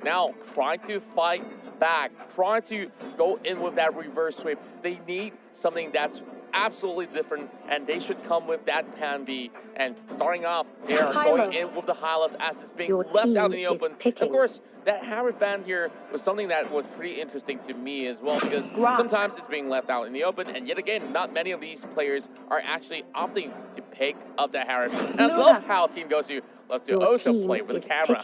Now trying to fight back, trying to go in with that reverse sweep. They need something that's absolutely different, and they should come with that plan B. And starting off, they are going in with the Hylos as it's being left out in the open. Of course, that hammer ban here was something that was pretty interesting to me as well, because sometimes it's being left out in the open, and yet again, not many of these players are actually opting to pick up that hammer. And I love how Team GOSU loves to also play with the camera.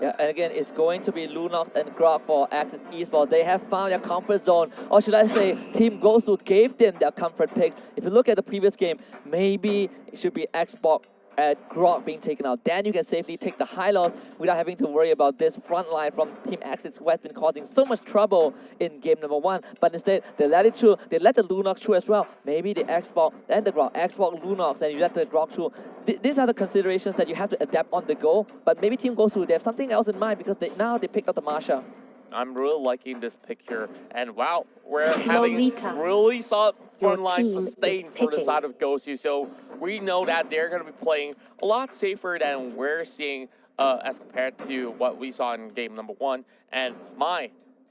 Yeah, and again, it's going to be Lunox and Grok for Axis Esports. They have found their comfort zone, or should I say, Team GOSU gave them their comfort picks. If you look at the previous game, maybe it should be Xbox at Grok being taken out. Then you can safely take the high loss without having to worry about this front line from Team Axis, who has been causing so much trouble in game number 1. But instead, they let it through. They let the Lunox through as well. Maybe the Xbox and the Grok, Xbox, Lunox, and you let the Grok through. These are the considerations that you have to adapt on the go. But maybe Team GOSU, they have something else in mind, because now they picked up the Marsha. I'm really liking this pick here, and wow, we're having really solid front line sustain for the side of GOSU. So we know that they're going to be playing a lot safer than we're seeing as compared to what we saw in game number 1. And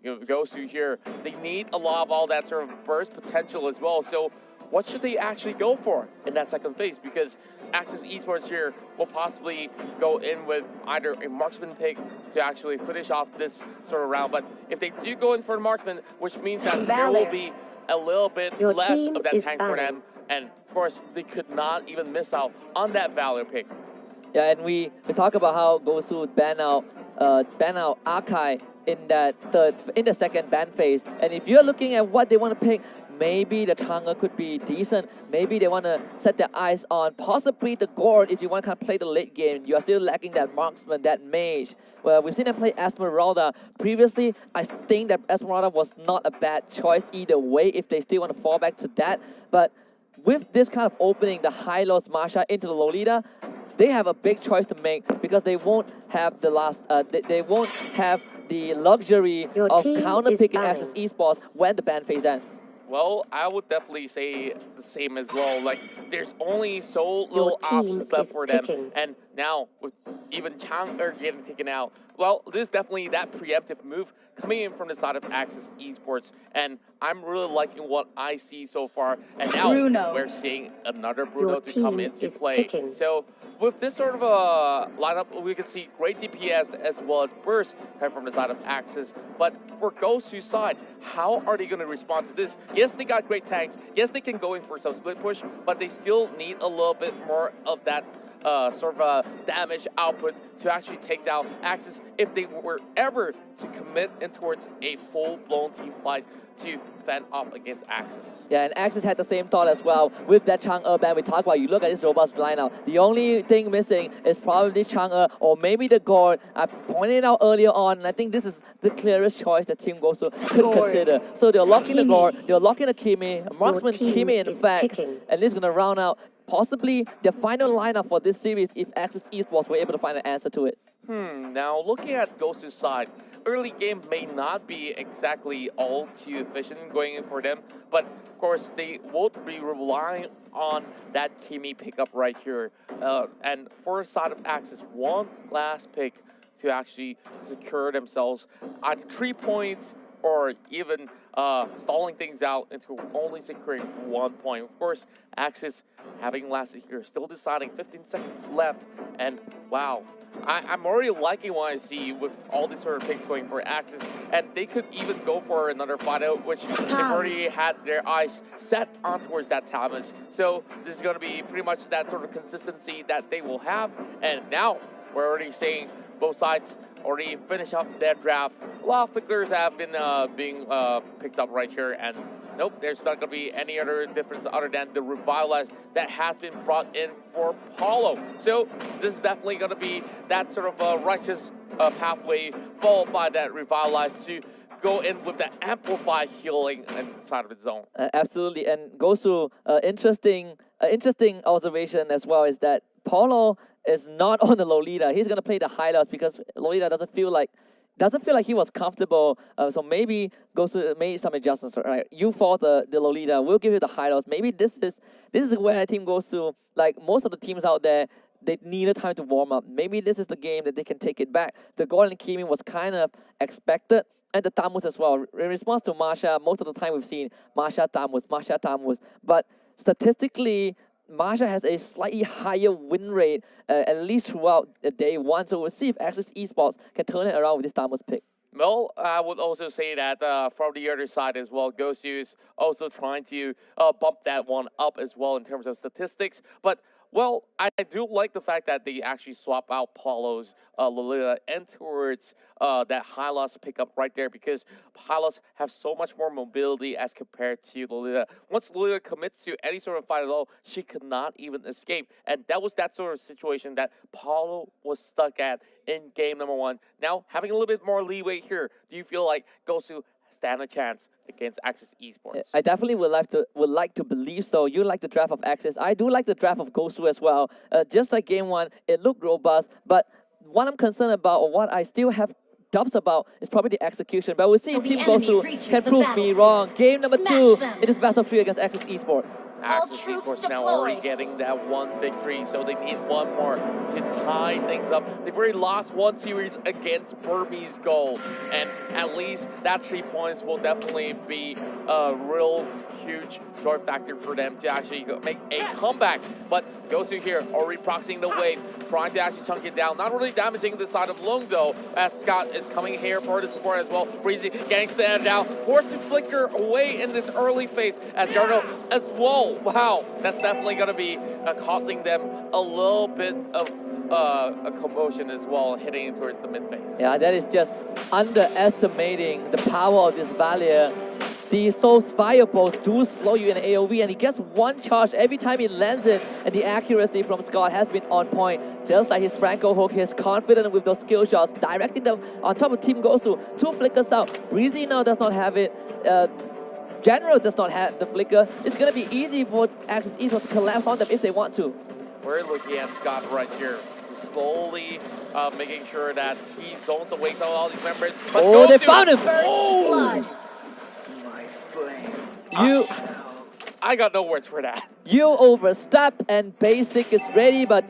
GOSU here, they need a lot of all that sort of burst potential as well. So what should they actually go for in that second phase? Because Axis Esports here will possibly go in with either a marksman pick to actually finish off this sort of round. But if they do go in for the marksman, which means that there will be a little bit less of that tank for them. And of course, they could not even miss out on that Valor pick. Yeah, and we talk about how GOSU ban out Archive in the second ban phase. And if you're looking at what they want to pick, maybe the Chang'e could be decent. Maybe they want to set their eyes on possibly the Gord if you want to kind of play the late game. You are still lacking that marksman, that mage. Well, we've seen them play Esmeralda. Previously, I think that Esmeralda was not a bad choice either way if they still want to fall back to that. But with this kind of opening, the Hylos Marsha into the Lolita, they have a big choice to make, because they won't have the they won't have the luxury of counter-picking Axis Esports when the ban phase ends. Well, I would definitely say the same as well. Like, there's only so little options left for them. And now, with even Chang'e getting taken out, well, this is definitely that preemptive move coming in from the side of Axis Esports. And I'm really liking what I see so far. And now we're seeing another Bruno to come into play. So with this sort of a lineup, we can see great DPS as well as burst coming from the side of Axis. But for GOSU's side, how are they going to respond to this? Yes, they got great tanks. Yes, they can go in for some split push, but they still need a little bit more of that sort of damage output to actually take down Axis if they were ever to commit in towards a full-blown team fight to fend off against Axis. Yeah, and Axis had the same thought as well with that Chang'e ban we talked about. You look at this robust lineup, the only thing missing is probably Chang'e or maybe the Gord. I pointed it out earlier on, and I think this is the clearest choice that Team GOSU could consider. So they're locking the Gord, they're locking the Kimi, Marksman Kimi in fact, and this is going to round out possibly the final lineup for this series if Axis Esports were able to find an answer to it. Now looking at GOSU's side, early game may not be exactly all too efficient going in for them, but of course they won't be relying on that Kimi pickup right here. And for the side of Axis, one last pick to actually secure themselves either 3 points or even stalling things out into only securing 1 point. Of course, Axis having lasted here, still deciding, 15 seconds left, and wow, I'm already liking what I see with all these sort of picks going for Axis, and they could even go for another fight out, which they've already had their eyes set on towards that Thomas. So this is going to be pretty much that sort of consistency that they will have, and now we're already seeing both sides already finish up their draft. A lot of figures have been being picked up right here, and nope, there's not going to be any other difference other than the Revitalize that has been brought in for Paulo. So this is definitely going to be that sort of righteous pathway, followed by that Revitalize to go in with the amplified healing inside of its zone. Absolutely, and GOSU, interesting observation as well is that Paulo is not on the Lolita. He's gonna play the Hylos because Lolita doesn't feel like he was comfortable. So maybe GOSU made some adjustments. Right, you fought the Lolita. We'll give you the Hylos. Maybe this is where Team GOSU, like most of the teams out there, they needed time to warm up. Maybe this is the game that they can take it back. The goal in Kimi was kind of expected, and the Tamus as well. In response to Masha, most of the time we've seen Masha Tamus. But statistically, Masha has a slightly higher win rate, at least throughout the day one. So we'll see if Access Esports can turn it around with this Tamus pick. Well, I would also say that from the other side as well, GOSU is also trying to bump that one up as well in terms of statistics. But, well, I do like the fact that they actually swap out Paulo's Lolita and towards that Hylos pickup right there, because Hylos have so much more mobility as compared to Lolita. Once Lolita commits to any sort of fight at all, she could not even escape. And that was that sort of situation that Paulo was stuck at in game number one. Now, having a little bit more leeway here, do you feel like GOSU stand a chance against Access Esports? I definitely would like to believe so. You like the draft of Access. I do like the draft of GOSU as well. Just like game one, it looked robust, but what I'm concerned about, or what I still have doubts about, is probably the execution. But we'll see if Team GOSU can prove me wrong. Game number 2, it is best of 3 against Access Esports. Access Esports now already getting that one victory, so they need one more to tie things up. They've already lost one series against Burmese Gold, and at least that 3 points will definitely be a real huge joy factor for them to actually make a comeback. But GOSU here already proxying the wave, trying to actually chunk it down, not really damaging the side of Lung though, as Scott is coming here for the support as well. Breezy getting stand down, forced to flicker away in this early phase as Jarno as well. Wow, that's definitely going to be causing them a little bit of a commotion as well, hitting towards the mid phase. Yeah, that is just underestimating the power of this Valier. The Soul's Fire Pulse do slow you in AoV, and he gets one charge every time he lands it, and the accuracy from Scott has been on point. Just like his Franco hook, he's confident with those skill shots, directing them on top of Team GOSU. 2 flickers out. Breezy now does not have it. General does not have the flicker. It's going to be easy for Access Esports to collapse on them if they want to. We're looking at Scott right here, slowly making sure that he zones away some of all these members. But oh, they found him! First blood. My flame. I got no words for that. You overstep, and Basic is ready, but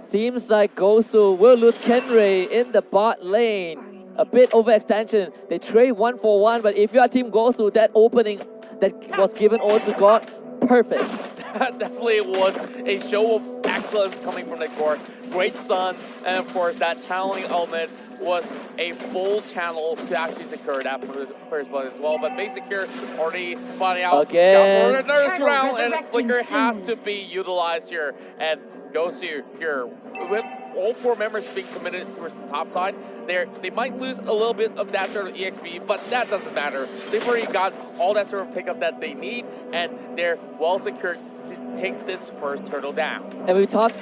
seems like GOSU will lose Kenray in the bot lane. A bit overextension. They trade 1 for 1, but if you are Team GOSU, that opening that was given over to God, perfect. That definitely was a show of excellence coming from the court. Great sun, and of course that channeling element was a full channel to actually secure that first blood as well. But Basic here already spotting out again. Scott for another round, and Flicker has to be utilized here. And GOSU here with all 4 members being committed towards the top side. They might lose a little bit of that sort of EXP, but that doesn't matter. They've already got all that sort of pickup that they need, and they're well secured to take this first turtle down. And we talked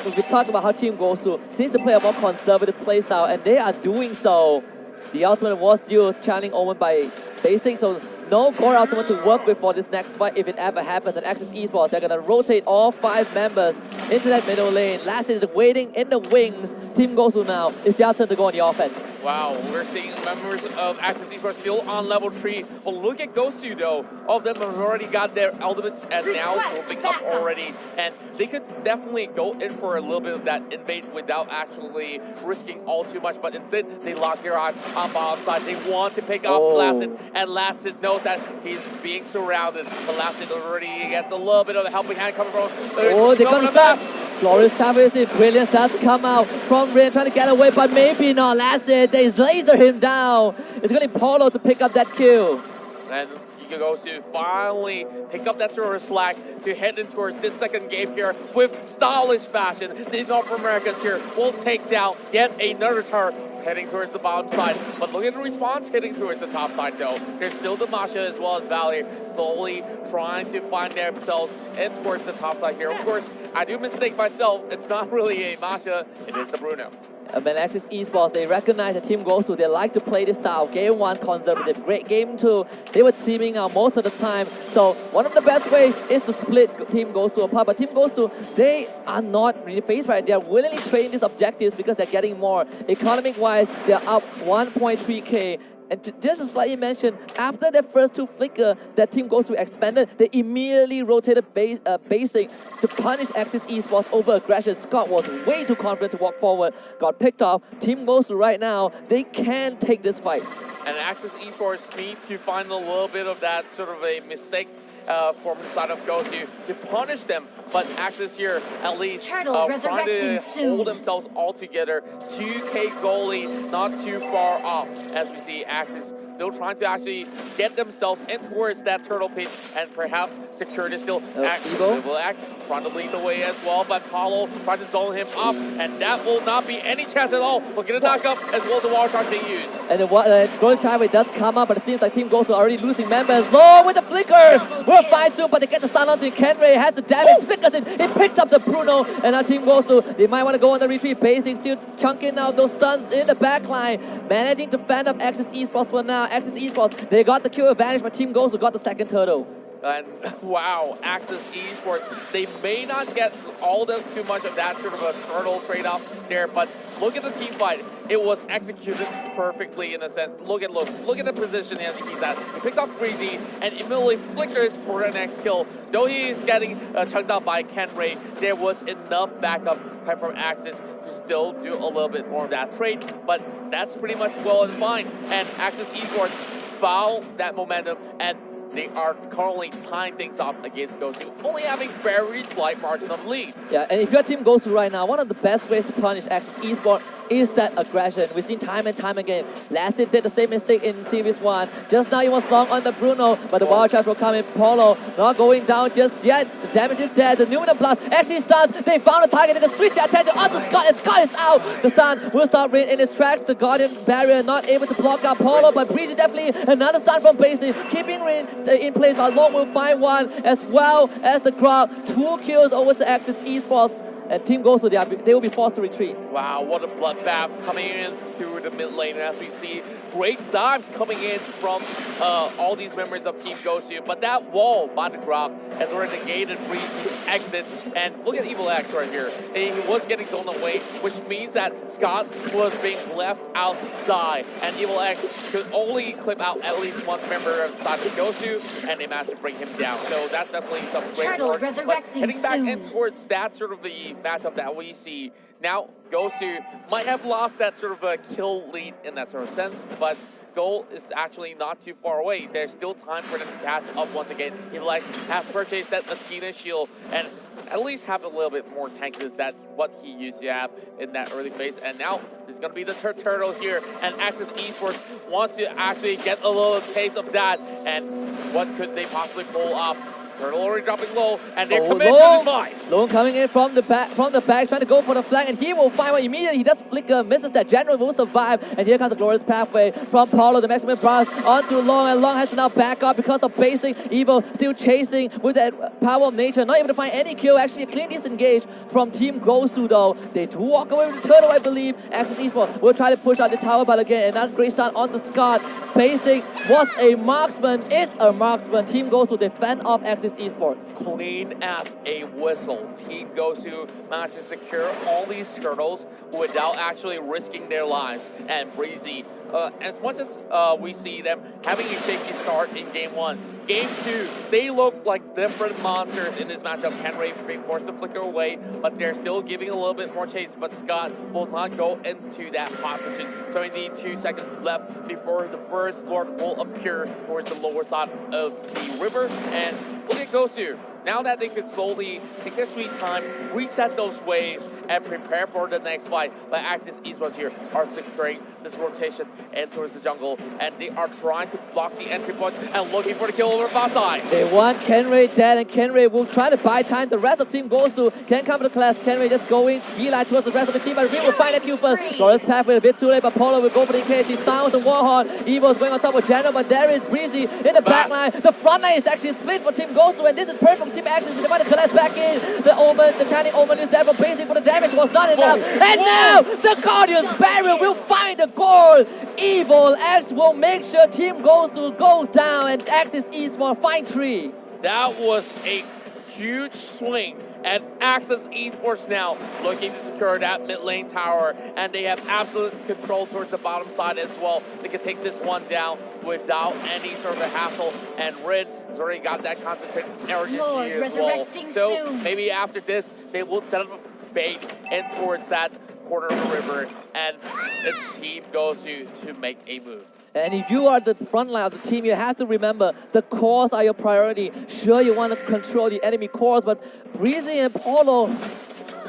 about how Team GOSU seems to play a more conservative playstyle, and they are doing so. The ultimate was still channeling Omen by Basic, so no core ultimate to work with for this next fight if it ever happens. And Access Esports, they're gonna rotate all 5 members into that middle lane. Last is waiting in the wings. Team GOSU now, it's their turn to go on the offense. Wow, we're seeing members of Access Esports still on level 3. But look at GOSU though. All of them have already got their ultimates and now moving up already. And they could definitely go in for a little bit of that invade without actually risking all too much. But instead, they lock their eyes on bottom side. They want to pick up Lacid, and Lacid knows that he's being surrounded. But Lacid already gets a little bit of a helping hand coming from... Oh, they're gonna stop! Glorious Tower is in. Brilliant starts to come out from Rin, trying to get away, but maybe not. Lacid, they laser him down. It's going to be Paulo to pick up that kill. And GOSU finally pick up that sort of slack to head in towards this second game here with stylish fashion. The North Americans here will take down yet another turret heading towards the bottom side. But look at the response hitting towards the top side though. There's still the Masha as well as Valley slowly trying to find themselves in towards the top side here. Of course, I do mistake myself. It's not really a Masha, it is the Bruno. When Access Esports, they recognize that Team GOSU, they like to play this style. Game 1, conservative. Great game 2, they were teaming out most of the time. So one of the best ways is to split Team GOSU apart. But Team GOSU, they are not really phased right. They are willingly trading these objectives because they're getting more. Economic-wise, they're up 1.3k. And just as slightly mentioned, after that first 2 flicker, that team goes to expanded, they immediately rotated basic to punish Axis Esports over aggression. Scott was way too confident to walk forward, got picked off. Team GOSU right now, they can take this fight. And Axis Esports need to find a little bit of that sort of a mistake from the side of GOSU to punish them. But Axis here, at least, trying to hold themselves all together. 2K goalie, not too far off, as we see Axis still trying to actually get themselves in towards that turtle pit and perhaps secure this still. Will X trying to lead the way as well, but Paulo trying to zone him up, and that will not be any chance at all. We'll get a knock up as well as the wall shot they use. And the Golden Skyway does come up, but it seems like Team GOSU already losing members. Low with the flicker! We're fine too, but they get the stun onto Kenray, has the damage, flickers in, it picks up the Bruno, and now Team GOSU, they might want to go on the retreat. Basic still chunking out those stuns in the backline, managing to fend up Axis Esports for now. Axis Esports, they got the kill advantage, but Team GOSU got the second turtle. And wow, Axis Esports, they may not get all too much of that sort of a turtle trade-off there, but look at the team fight. It was executed perfectly in a sense. Look at the position he's at. He picks up Breezy and immediately flickers for the next kill. Though he is getting chunked out by Kenray, there was enough backup time from Axis to still do a little bit more of that trade, but that's pretty much well and fine. And Axis Esports found that momentum, and they are currently tying things up against GOSU, only having very slight margin of lead. Yeah, and if you're Team GOSU right now, one of the best ways to punish Axis Esports is that aggression. We've seen time and time again. Last did the same mistake in Series 1. Just now he was long on the Bruno, but the wild charge will come in. Polo not going down just yet. The damage is there. The Numinum Blast actually stuns. They found a target and they switch their attention onto Scott, and Scott is out. The stun will stop Rain in his tracks. The Guardian Barrier not able to block out Polo, but Breezy definitely another stun from Basin, keeping Rain in place, but Long will find one, as well as the crowd. 2 kills over to Axis Esports. And Team GOSU, they will be forced to retreat. Wow, what a bloodbath coming in through the mid lane. And as we see, great dives coming in from all these members of Team GOSU. But that wall by the crowd has already negated Breezy's exit. And look at Evil X right here. He was getting zoned away, which means that Scott was being left out to die. And Evil X could only clip out at least one member of the side of GOSU, and they managed to bring him down. So that's definitely some great work. But heading back in towards that sort of the matchup that we see now, GOSU might have lost that sort of a kill lead in that sort of sense, but goal is actually not too far away. There's still time for them to catch up once again. Evil X has purchased that Athena shield and at least have a little bit more tankiness than what he used to have in that early phase. And now this is going to be the turtle here, and Axis Esports wants to actually get a little taste of that. And what could they possibly pull off? Turtle already dropping low, and they're committed to this fight. Lone coming in from the back, trying to go for the flank, and he will find one immediately. He does flicker, misses that. General will survive, and here comes the glorious pathway from Paulo, the maximum blast onto Long, and Long has to now back up because of basic. Evil still chasing with that power of nature, not able to find any kill. Actually, a clean disengage from Team GOSU though. They do walk away with the turtle, I believe. Axis Esports will try to push out the tower, but again, another great start on the Scott. Basic was a marksman, is a marksman. Team GOSU defend off Axis Esports. Clean as a whistle. Team GOSU managed to secure all these turtles without actually risking their lives. And Breezy, as much as we see them having a shaky start in Game 1, Game 2, they look like different monsters in this matchup. Kenray being forced to flicker away, but they're still giving a little bit more chase. But Scott will not go into that hot position. So we need 2 seconds left before the first Lord will appear towards the lower side of the river. And look at GOSU. Now that they could slowly take their sweet time, reset those waves, and prepare for the next fight. But Axis Esports here are securing this rotation and towards the jungle, and they are trying to block the entry points and looking for the kill over bot side. They want Kenray dead, and Kenray will try to buy time. The rest of Team GOSU can come to the class. Kenray just going beeline towards the rest of the team, but Reed will find that kill first. Glorious pathway a bit too late, but Polo will go for the engage. He sounds the Warhorn. Evo's going on top of General, but there is Breezy in the back line. The front line is actually split for Team GOSU, and this is perfect for Team Axis. They want to collect back in. The Omen, the Channeling Omen is there for basic, but the damage was not enough. And now the Guardian's Barrier will find the goal. Evil X will make sure Team GOSU goes down, and Axis Esports find 3. That was a huge swing And Access Esports now looking to secure that mid lane tower, and they have absolute control towards the bottom side as well. They can take this one down without any sort of a hassle, and Rin has already got that concentrated energy as well. So maybe after this, they will set up a bait in towards that corner of the river, and it's Team GOSU to make a move. And if you are the front line of the team, you have to remember the cores are your priority. Sure, you want to control the enemy cores, but Breezy and Paulo,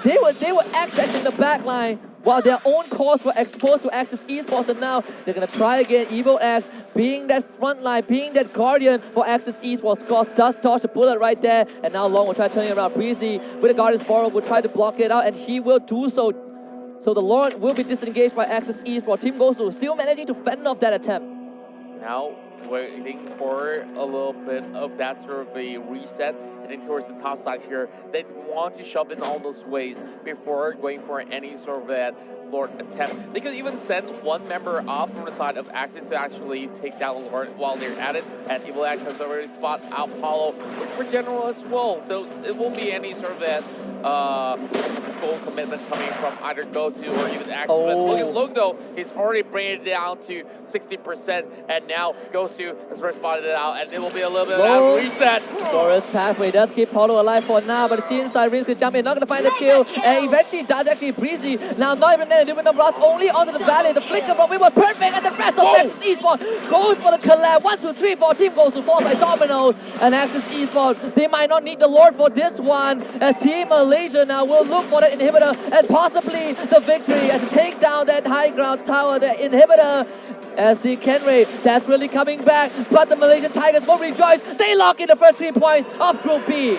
they were accessing the back line while their own cores were exposed to Access Esports, and now they're going to try again. Evo X being that front line, being that guardian for Access Esports. Goss does dodge a bullet right there, and now Long will try turning around. Breezy with a Guardian's Borrow will try to block it out, and he will do so. So the Lord will be disengaged by Access Esports. Team GOSU still managing to fend off that attempt. Now waiting for a little bit of that sort of a reset, heading towards the top side here. They want to shove in all those ways before going for any sort of that Lord attempt. They could even send one member off from the side of Access to actually take down Lord while they're at it. And Evil X has already spot out Paulo for General as well. So it won't be any sort of that goal commitment coming from either GOSU or even Access. But look at Lung though, he's already bringing it down to 60%, and now GOSU has responded it out, and it will be a little bit of that reset. Forest Pathway does keep Paulo alive for now, but it seems like Riz could jump in, not going to find the kill, and eventually does actually Breezy. Now not even then, Luminum Blast only onto the valley. The flicker from it was perfect, and the rest of Access Esports goes for the collab. 1, 2, 3, 4. Team GOSU falls like dominoes, and Access Esports, they might not need the Lord for this one, as Team Malaysia now will look for the inhibitor and possibly the victory as to take down that high ground tower, the inhibitor. As the Kenray, that's really coming back, but the Malaysian Tigers will rejoice. They lock in the first 3 points of Group B.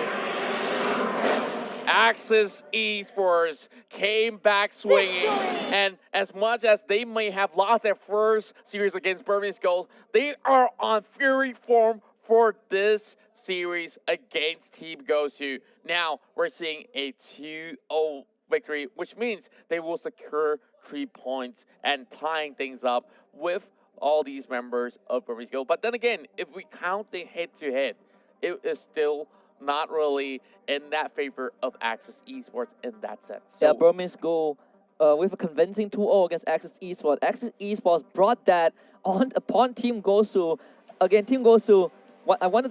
Access Esports came back swinging, and as much as they may have lost their first series against Burmese Gold, they are on fury form for this series against Team GOSU. Now we're seeing a 2-0 victory, which means they will secure 3 points and tying things up with all these members of Burmese Gold. But then again, if we count the head-to-head, it is still not really in that favor of Access Esports in that sense. So yeah, Burmese Gold with a convincing 2-0 against Access Esports. Access Esports brought that on upon Team GOSU. Again, Team GOSU, I wanted